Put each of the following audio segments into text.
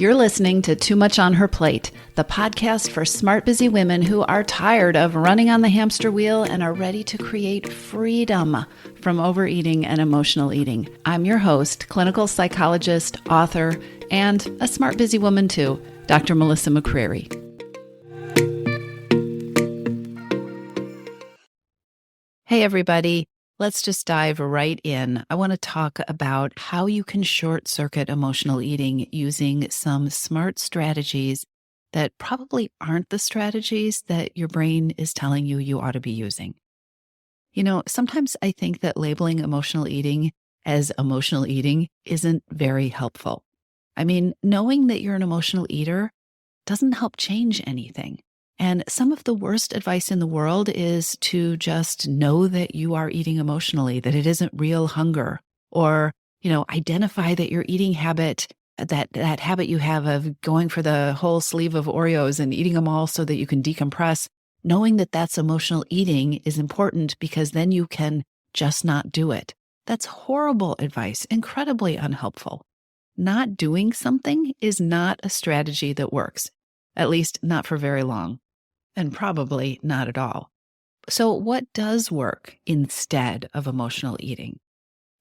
You're listening to Too Much on Her Plate, the podcast for smart, busy women who are tired of running on the hamster wheel and are ready to create freedom from overeating and emotional eating. I'm your host, clinical psychologist, author, and a smart, busy woman too, Dr. Melissa McCreary. Hey, everybody. Let's just dive right in. I want to talk about how you can short circuit emotional eating using some smart strategies that probably aren't the strategies that your brain is telling you you ought to be using. You know, sometimes I think that labeling emotional eating as emotional eating isn't very helpful. I mean, knowing that you're an emotional eater doesn't help change anything. And some of the worst advice in the world is to just know that you are eating emotionally, that it isn't real hunger, or, identify that your eating habit, that habit you have of going for the whole sleeve of Oreos and eating them all so that you can decompress, knowing that that's emotional eating is important because then you can just not do it. That's horrible advice, incredibly unhelpful. Not doing something is not a strategy that works, at least not for very long. And probably not at all. So, what does work instead of emotional eating?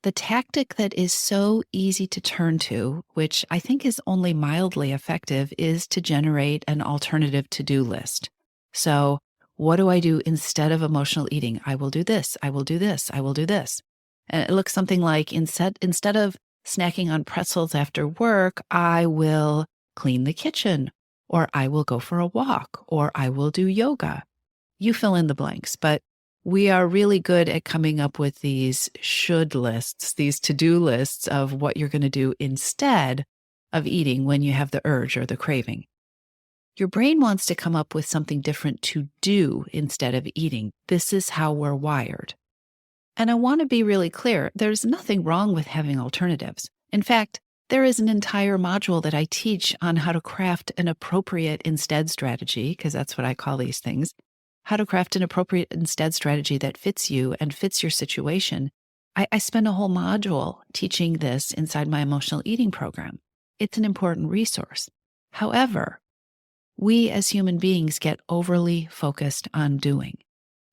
The tactic that is so easy to turn to, which I think is only mildly effective, is to generate an alternative to-do list. So, what do I do instead of emotional eating? I will do this, I will do this, I will do this. And it looks something like instead of snacking on pretzels after work, I will clean the kitchen, or I will go for a walk, or I will do yoga. You fill in the blanks, but we are really good at coming up with these should lists, these to-do lists of what you're going to do instead of eating when you have the urge or the craving. Your brain wants to come up with something different to do instead of eating. This is how we're wired. And I want to be really clear, there's nothing wrong with having alternatives. In fact, there is an entire module that I teach on how to craft an appropriate instead strategy, because that's what I call these things, how to craft an appropriate instead strategy that fits you and fits your situation. I spend a whole module teaching this inside my emotional eating program. It's an important resource. However, we as human beings get overly focused on doing.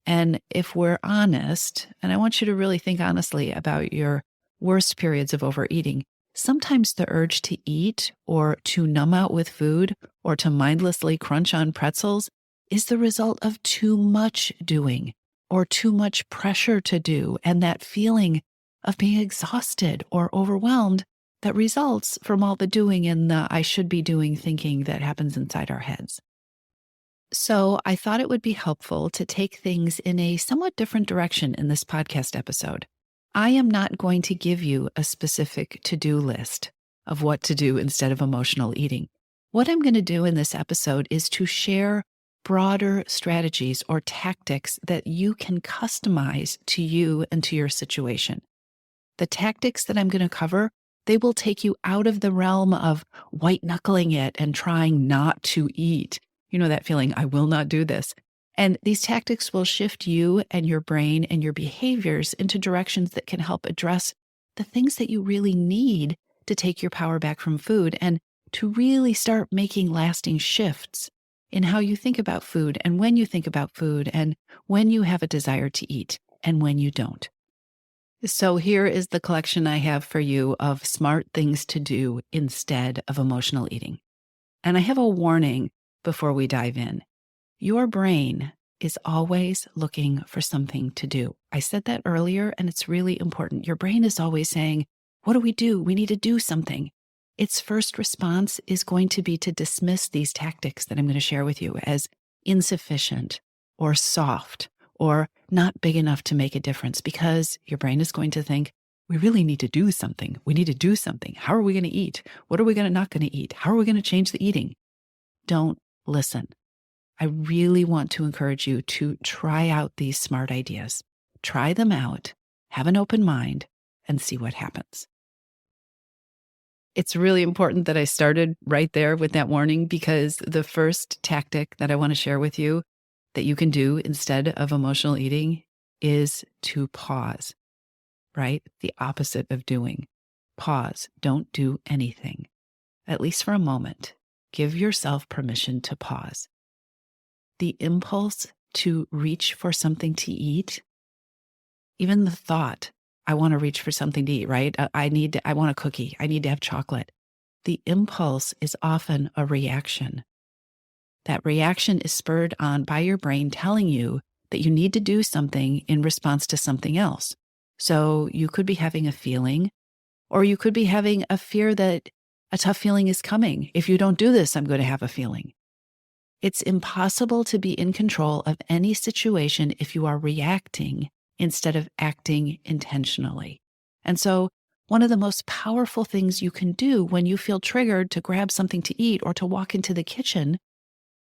And if we're honest, and I want you to really think honestly about your worst periods of overeating, sometimes the urge to eat or to numb out with food or to mindlessly crunch on pretzels is the result of too much doing or too much pressure to do and that feeling of being exhausted or overwhelmed that results from all the doing and the I should be doing thinking that happens inside our heads. So I thought it would be helpful to take things in a somewhat different direction in this podcast episode. I am not going to give you a specific to-do list of what to do instead of emotional eating. What I'm going to do in this episode is to share broader strategies or tactics that you can customize to you and to your situation. The tactics that I'm going to cover, they will take you out of the realm of white knuckling it and trying not to eat. You know that feeling, I will not do this. And these tactics will shift you and your brain and your behaviors into directions that can help address the things that you really need to take your power back from food and to really start making lasting shifts in how you think about food and when you think about food and when you have a desire to eat and when you don't. So here is the collection I have for you of smart things to do instead of emotional eating. And I have a warning before we dive in. Your brain is always looking for something to do. I said that earlier, and it's really important. Your brain is always saying, what do? We need to do something. Its first response is going to be to dismiss these tactics that I'm going to share with you as insufficient or soft or not big enough to make a difference, because your brain is going to think, we really need to do something. We need to do something. How are we going to eat? What are we not going to eat? How are we going to change the eating? Don't listen. I really want to encourage you to try out these smart ideas. Try them out, have an open mind, and see what happens. It's really important that I started right there with that warning, because the first tactic that I want to share with you that you can do instead of emotional eating is to pause, right? The opposite of doing. Pause. Don't do anything. at least for a moment, give yourself permission to pause. The impulse to reach for something to eat, even the thought, I want to reach for something to eat, right? I want a cookie. I need to have chocolate. The impulse is often a reaction. That reaction is spurred on by your brain telling you that you need to do something in response to something else. So you could be having a feeling, or you could be having a fear that a tough feeling is coming. If you don't do this, I'm going to have a feeling. It's impossible to be in control of any situation if you are reacting instead of acting intentionally. And so, one of the most powerful things you can do when you feel triggered to grab something to eat or to walk into the kitchen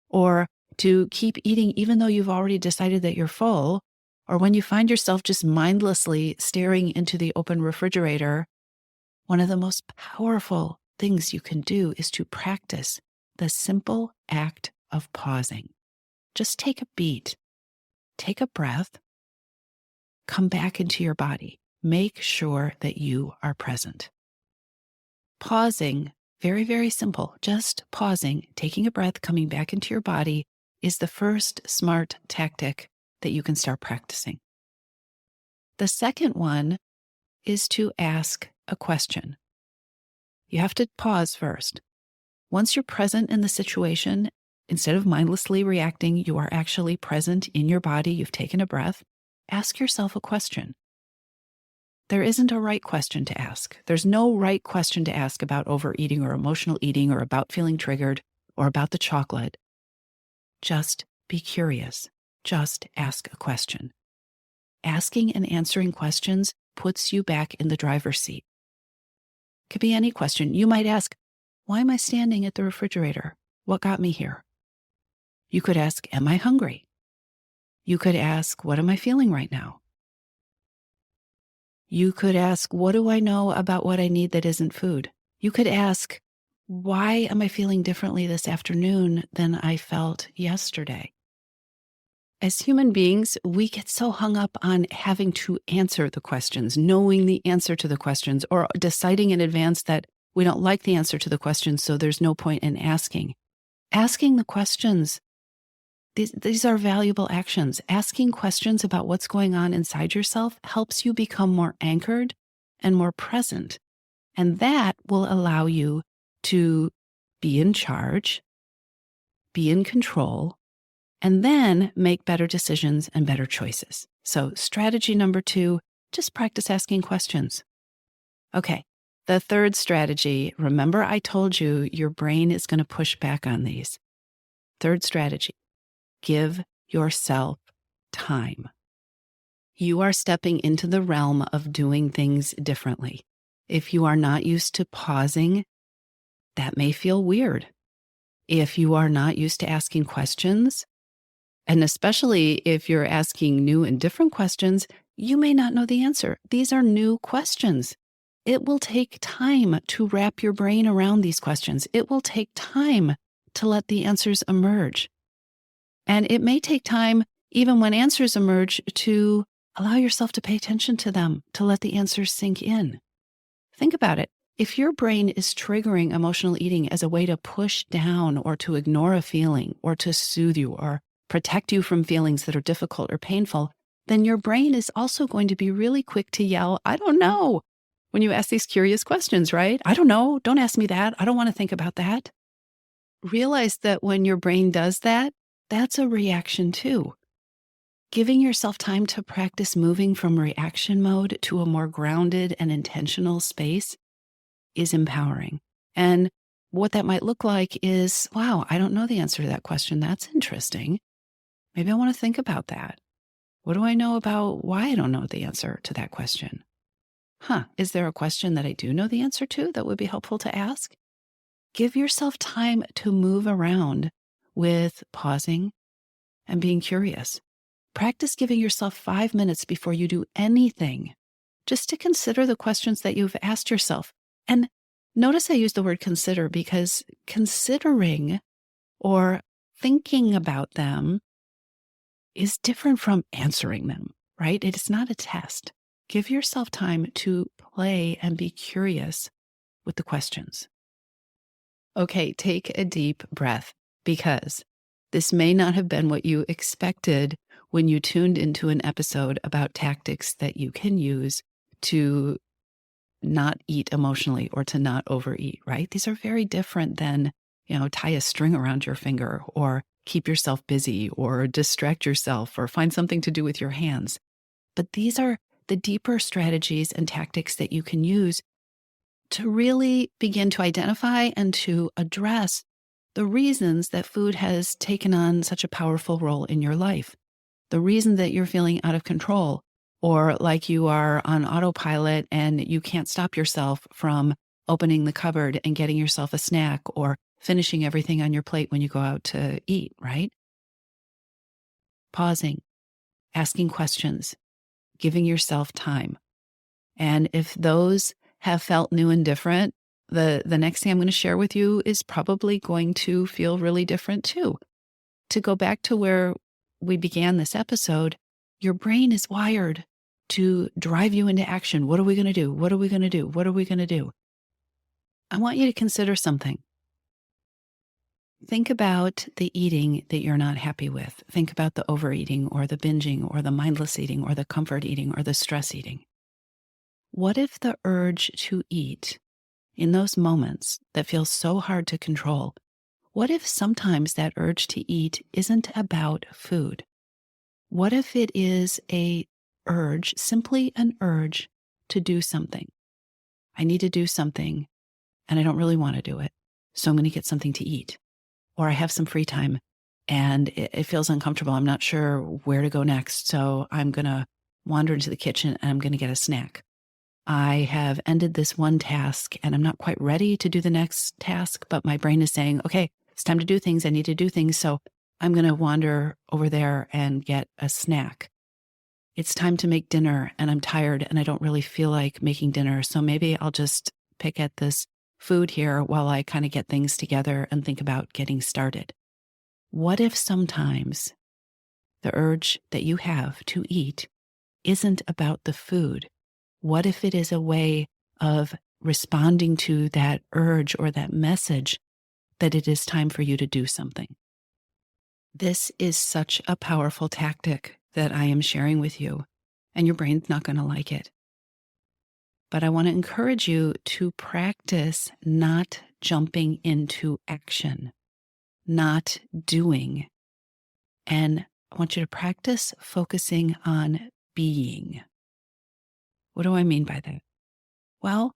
or to keep eating even though you've already decided that you're full, or when you find yourself just mindlessly staring into the open refrigerator, one of the most powerful things you can do is to practice the simple act of pausing. Just take a beat, take a breath, come back into your body. Make sure that you are present. Pausing, very, very simple, just pausing, taking a breath, coming back into your body is the first smart tactic that you can start practicing. The second one is to ask a question. You have to pause first. Once you're present in the situation, instead of mindlessly reacting, you are actually present in your body, you've taken a breath, ask yourself a question. There isn't a right question to ask. There's no right question to ask about overeating or emotional eating or about feeling triggered or about the chocolate. Just be curious. Just ask a question. Asking and answering questions puts you back in the driver's seat. Could be any question. You might ask, why am I standing at the refrigerator? What got me here? You could ask, am I hungry? You could ask, what am I feeling right now? You could ask, what do I know about what I need that isn't food? You could ask, why am I feeling differently this afternoon than I felt yesterday? As human beings, we get so hung up on having to answer the questions, knowing the answer to the questions, or deciding in advance that we don't like the answer to the questions, so there's no point in asking. Asking the questions, these are valuable actions. Asking questions about what's going on inside yourself helps you become more anchored and more present. And that will allow you to be in charge, be in control, and then make better decisions and better choices. So strategy number 2, just practice asking questions. Okay, the third strategy, remember I told you your brain is going to push back on these. Third strategy, give yourself time. You are stepping into the realm of doing things differently. If you are not used to pausing, that may feel weird. If you are not used to asking questions, and especially if you're asking new and different questions, you may not know the answer. These are new questions. It will take time to wrap your brain around these questions. It will take time to let the answers emerge. And it may take time, even when answers emerge, to allow yourself to pay attention to them, to let the answers sink in. Think about it. If your brain is triggering emotional eating as a way to push down or to ignore a feeling or to soothe you or protect you from feelings that are difficult or painful, then your brain is also going to be really quick to yell, I don't know, when you ask these curious questions, right? I don't know. Don't ask me that. I don't want to think about that. Realize that when your brain does that, that's a reaction too. Giving yourself time to practice moving from reaction mode to a more grounded and intentional space is empowering. And what that might look like is, wow, I don't know the answer to that question. That's interesting. Maybe I want to think about that. What do I know about why I don't know the answer to that question? Is there a question that I do know the answer to that would be helpful to ask? Give yourself time to move around with pausing and being curious. Practice giving yourself 5 minutes before you do anything, just to consider the questions that you've asked yourself. And notice I use the word consider because considering or thinking about them is different from answering them, right? It is not a test. Give yourself time to play and be curious with the questions. Okay, take a deep breath because this may not have been what you expected when you tuned into an episode about tactics that you can use to not eat emotionally or to not overeat, right? These are very different than, tie a string around your finger or keep yourself busy or distract yourself or find something to do with your hands. But these are the deeper strategies and tactics that you can use to really begin to identify and to address the reasons that food has taken on such a powerful role in your life. The reason that you're feeling out of control or like you are on autopilot and you can't stop yourself from opening the cupboard and getting yourself a snack or finishing everything on your plate when you go out to eat, right? Pausing, asking questions, giving yourself time. And if those have felt new and different, the next thing I'm going to share with you is probably going to feel really different too. To go back to where we began this episode, your brain is wired to drive you into action. What are we going to do? What are we going to do? What are we going to do? I want you to consider something. Think about the eating that you're not happy with. Think about the overeating or the binging or the mindless eating or the comfort eating or the stress eating. What if the urge to eat in those moments that feel so hard to control, what if sometimes that urge to eat isn't about food? What if it is a urge, simply an urge to do something? I need to do something and I don't really want to do it. So I'm going to get something to eat. Or I have some free time and it feels uncomfortable. I'm not sure where to go next. So I'm going to wander into the kitchen and I'm going to get a snack. I have ended this one task and I'm not quite ready to do the next task, but my brain is saying, okay, it's time to do things. I need to do things. So I'm going to wander over there and get a snack. It's time to make dinner and I'm tired and I don't really feel like making dinner. So maybe I'll just pick at this food here while I kind of get things together and think about getting started. What if sometimes the urge that you have to eat isn't about the food? What if it is a way of responding to that urge or that message that it is time for you to do something? This is such a powerful tactic that I am sharing with you, and your brain's not going to like it. But I want to encourage you to practice not jumping into action, not doing. And I want you to practice focusing on being. What do I mean by that? Well,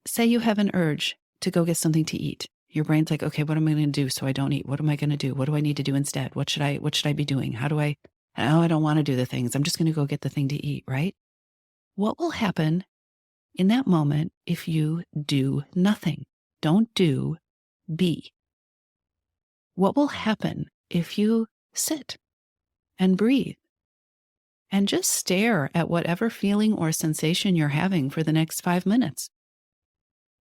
say you have an urge to go get something to eat. Your brain's like, okay, what am I going to do so I don't eat? What am I going to do? What do I need to do instead? What should I be doing? I don't want to do the things. I'm just going to go get the thing to eat, right? What will happen in that moment if you do nothing? Don't do, be. What will happen if you sit and breathe and just stare at whatever feeling or sensation you're having for the next 5 minutes?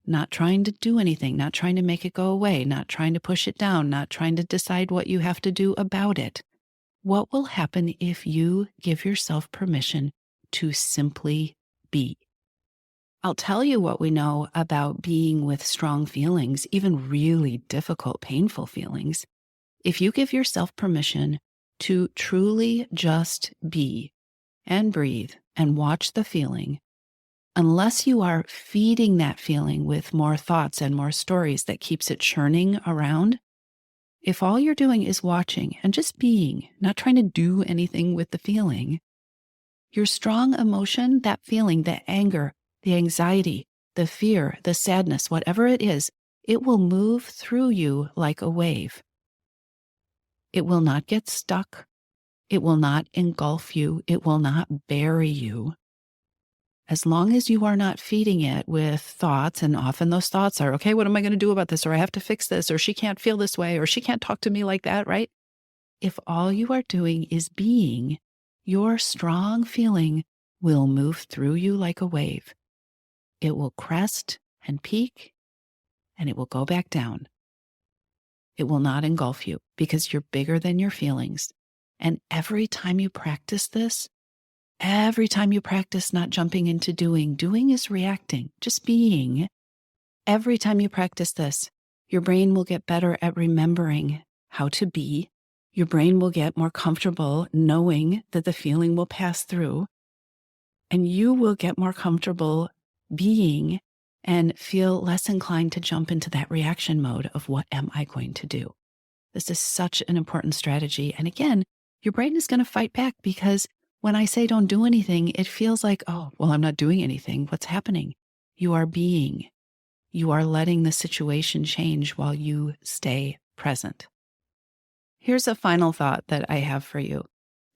Not trying to do anything, not trying to make it go away, not trying to push it down, not trying to decide what you have to do about it. What will happen if you give yourself permission to simply be? I'll tell you what we know about being with strong feelings, even really difficult, painful feelings. If you give yourself permission to truly just be and breathe and watch the feeling, unless you are feeding that feeling with more thoughts and more stories that keeps it churning around, if all you're doing is watching and just being, not trying to do anything with the feeling, your strong emotion, that feeling, the anger, the anxiety, the fear, the sadness, whatever it is, it will move through you like a wave. It will not get stuck. It will not engulf you. It will not bury you. As long as you are not feeding it with thoughts, and often those thoughts are, okay, what am I going to do about this? Or I have to fix this, or she can't feel this way, or she can't talk to me like that, right? If all you are doing is being, your strong feeling will move through you like a wave. It will crest and peak, and it will go back down. It will not engulf you because you're bigger than your feelings. And every time you practice this, every time you practice not jumping into doing is reacting, just being. Every time you practice this, Your brain will get better at remembering how to be. Your brain will get more comfortable knowing that the feeling will pass through. And you will get more comfortable being and feel less inclined to jump into that reaction mode of what am I going to do? This is such an important strategy. And again, your brain is going to fight back because when I say don't do anything, it feels like, oh, well, I'm not doing anything. What's happening? You are being. You are letting the situation change while you stay present. Here's a final thought that I have for you.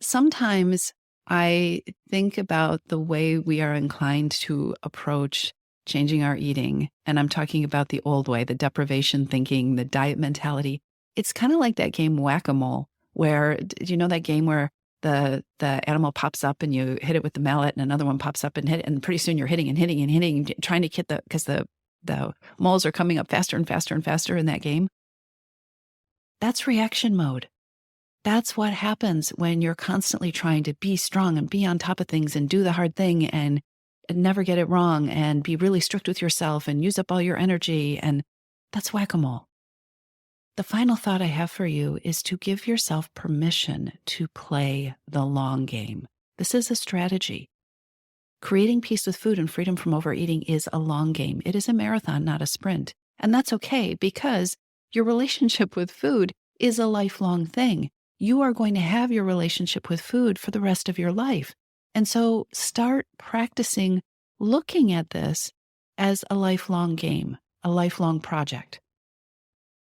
Sometimes I think about the way we are inclined to approach changing our eating. And I'm talking about the old way, the deprivation thinking, the diet mentality. It's kind of like that game Whack-A-Mole, where, do you know that game where the animal pops up and you hit it with the mallet and another one pops up and hit it, and pretty soon you're hitting and hitting and hitting, trying to hit because the moles are coming up faster and faster and faster in that game? That's reaction mode. That's what happens when you're constantly trying to be strong and be on top of things and do the hard thing and never get it wrong and be really strict with yourself and use up all your energy. And that's whack-a-mole. The final thought I have for you is to give yourself permission to play the long game. This is a strategy. Creating peace with food and freedom from overeating is a long game. It is a marathon, not a sprint. And that's okay because your relationship with food is a lifelong thing. You are going to have your relationship with food for the rest of your life. And so start practicing looking at this as a lifelong game, a lifelong project.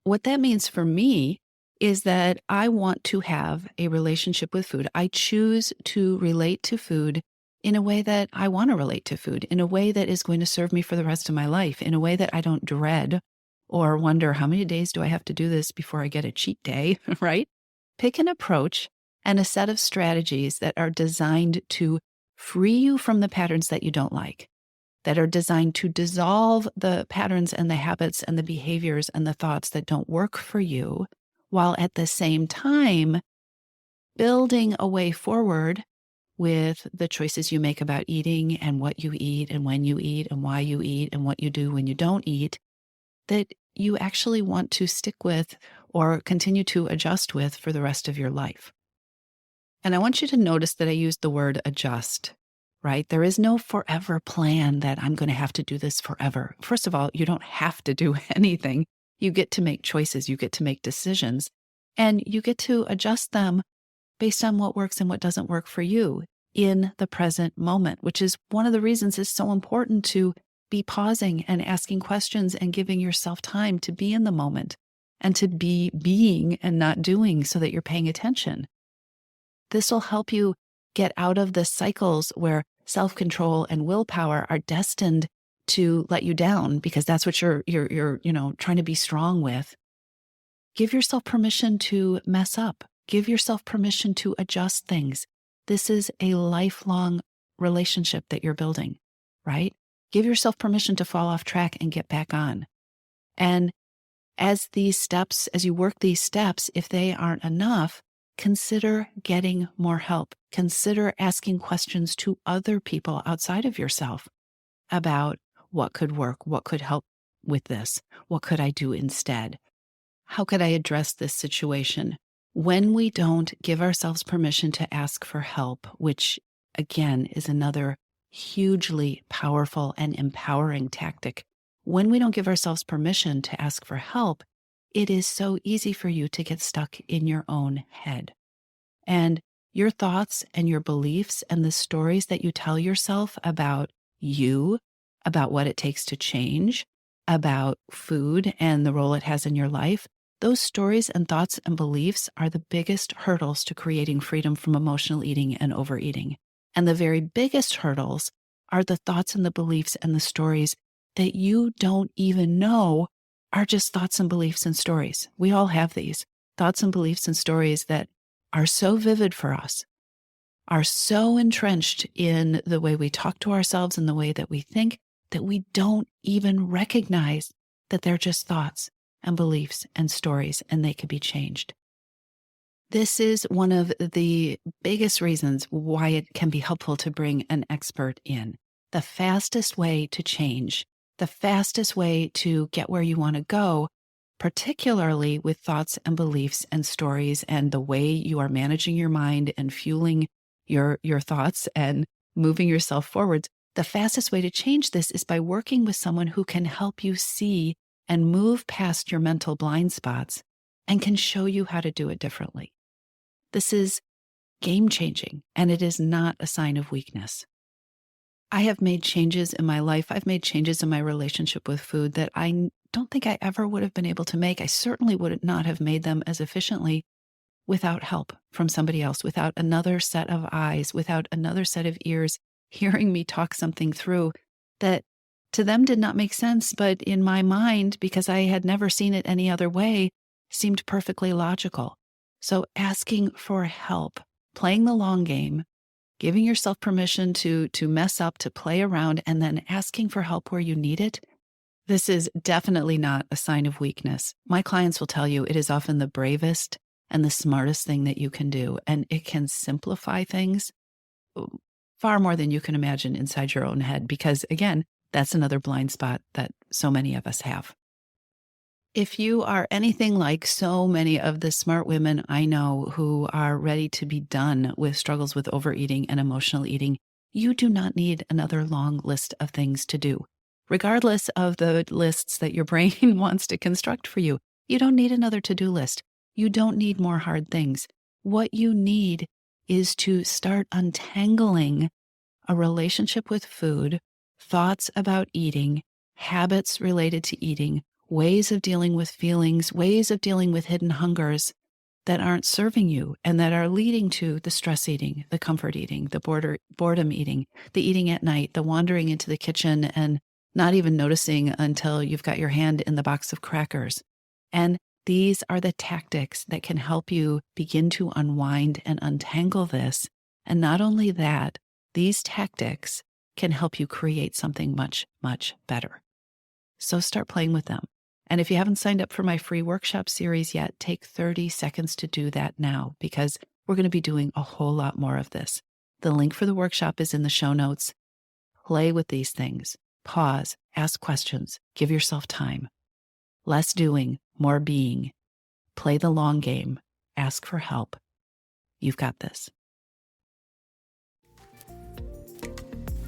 What that means for me is that I want to have a relationship with food. I choose to relate to food in a way that I want to relate to food, in a way that is going to serve me for the rest of my life, in a way that I don't dread or wonder how many days do I have to do this before I get a cheat day, right? Pick an approach and a set of strategies that are designed to free you from the patterns that you don't like, that are designed to dissolve the patterns and the habits and the behaviors and the thoughts that don't work for you, while at the same time building a way forward with the choices you make about eating and what you eat and when you eat and why you eat and what you do when you don't eat, that you actually want to stick with or continue to adjust with for the rest of your life. And I want you to notice that I used the word adjust, right? There is no forever plan that I'm going to have to do this forever. First of all, you don't have to do anything. You get to make choices, you get to make decisions, and you get to adjust them based on what works and what doesn't work for you in the present moment, which is one of the reasons it's so important to be pausing and asking questions and giving yourself time to be in the moment and to be being and not doing so that you're paying attention. This will help you get out of the cycles where self-control and willpower are destined to let you down because that's what you're trying to be strong with. Give yourself permission to mess up. Give yourself permission to adjust things. This is a lifelong relationship that you're building, right? Give yourself permission to fall off track and get back on. And as you work these steps, if they aren't enough, consider getting more help. Consider asking questions to other people outside of yourself about what could work, what could help with this, what could I do instead? How could I address this situation? When we don't give ourselves permission to ask for help, which again is another hugely powerful and empowering tactic, when we don't give ourselves permission to ask for help, it is so easy for you to get stuck in your own head. And your thoughts and your beliefs and the stories that you tell yourself about you, about what it takes to change, about food and the role it has in your life, those stories and thoughts and beliefs are the biggest hurdles to creating freedom from emotional eating and overeating. And the very biggest hurdles are the thoughts and the beliefs and the stories that you don't even know are just thoughts and beliefs and stories. We all have these thoughts and beliefs and stories that are so vivid for us, are so entrenched in the way we talk to ourselves and the way that we think, that we don't even recognize that they're just thoughts and beliefs and stories, and they could be changed. This is one of the biggest reasons why it can be helpful to bring an expert in. The fastest way to change, the fastest way to get where you want to go, particularly with thoughts and beliefs and stories and the way you are managing your mind and fueling your thoughts and moving yourself forwards. The fastest way to change this is by working with someone who can help you see and move past your mental blind spots and can show you how to do it differently. This is game changing, and it is not a sign of weakness. I have made changes in my life. I've made changes in my relationship with food that I don't think I ever would have been able to make. I certainly would not have made them as efficiently without help from somebody else, without another set of eyes, without another set of ears hearing me talk something through that to them did not make sense, but in my mind, because I had never seen it any other way, seemed perfectly logical. So asking for help, playing the long game, giving yourself permission to mess up, to play around, and then asking for help where you need it, this is definitely not a sign of weakness. My clients will tell you it is often the bravest and the smartest thing that you can do, and it can simplify things far more than you can imagine inside your own head, because again, that's another blind spot that so many of us have. If you are anything like so many of the smart women I know who are ready to be done with struggles with overeating and emotional eating, you do not need another long list of things to do. Regardless of the lists that your brain wants to construct for you, you don't need another to-do list. You don't need more hard things. What you need is to start untangling a relationship with food, thoughts about eating, habits related to eating, ways of dealing with feelings, ways of dealing with hidden hungers that aren't serving you and that are leading to the stress eating, the comfort eating, the boredom eating, the eating at night, the wandering into the kitchen and not even noticing until you've got your hand in the box of crackers. And these are the tactics that can help you begin to unwind and untangle this. And not only that, these tactics can help you create something much, much better. So start playing with them. And if you haven't signed up for my free workshop series yet, take 30 seconds to do that now, because we're going to be doing a whole lot more of this. The link for the workshop is in the show notes. Play with these things. Pause, ask questions, give yourself time. Less doing, more being. Play the long game. Ask for help. You've got this.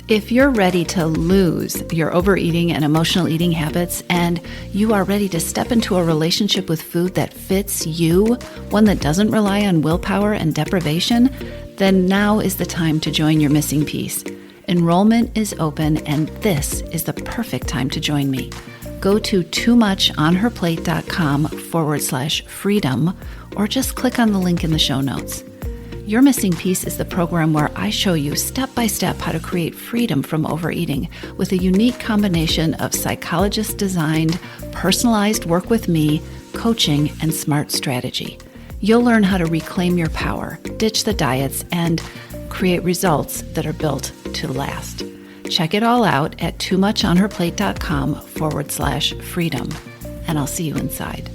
If you're ready to lose your overeating and emotional eating habits, and you are ready to step into a relationship with food that fits you, one that doesn't rely on willpower and deprivation, then now is the time to join your missing piece. Enrollment is open, and this is the perfect time to join me. Go to toomuchonherplate.com/freedom, or just click on the link in the show notes. Your Missing Piece is the program where I show you step-by-step how to create freedom from overeating with a unique combination of psychologist-designed, personalized work with me, coaching, and smart strategy. You'll learn how to reclaim your power, ditch the diets, and create results that are built to last. Check it all out at toomuchonherplate.com/freedom, and I'll see you inside.